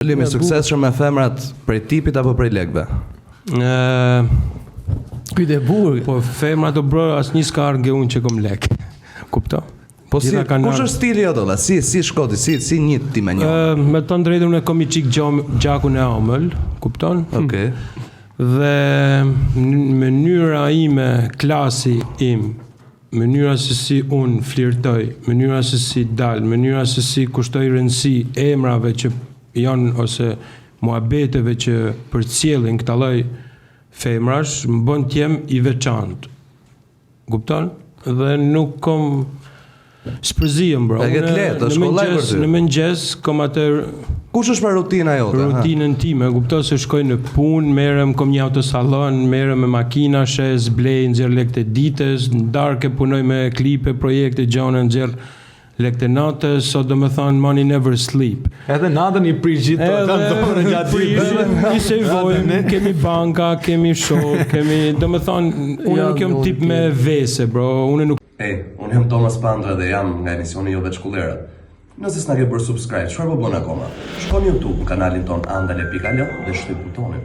Jemi suksesshëm me femrat prej tipit apo prej lekëve? Pyetje e bukur. Po femrat o bro, asnjë s'ka argë unë që kom lek. Kupto? Po si, kush është stili jote valla? Si shkoti, si një ti me një? Me të drejtën e kom i çik gjakun e ëmbël, kupton? Okej. Dhe mënyra ime, klasi im, mënyra se si unë flirtoj, mënyra se si dal, mënyra se si kushtoj rëndësi emrave që janë ose muhabeteve që përcjellin këtë lloj femrash, më bën të jem i veçantë. Kupton? Dhe nuk kom shpërzijem, bro. Në mëngjes kom atë. Kush është për rutina jote? Rutinën time, kuptoj se shkoj në punë, merrem, kom një autosallon, merrem me makina, shes, blej, nxjerr lekët e ditës, në darkë punoj me klipe, projekte, gjona, nxjerr lekët e natës, so do me thonë money never sleep. Edhe natën i prish gjithë të dorë gjatë ditës. I sejvojmë, kemi banka, kemi shok, do me thonë, unë nuk jam tip me vese, bro, unë nuk. Unë jam Thomas Pandra dhe jam nga emisioni Jo Veç Kullera. Nëse s'na ke bërë subscribe, çfarë po bën akoma? Shko në YouTube, në kanalin ton Andale.lo dhe shtyp butonin.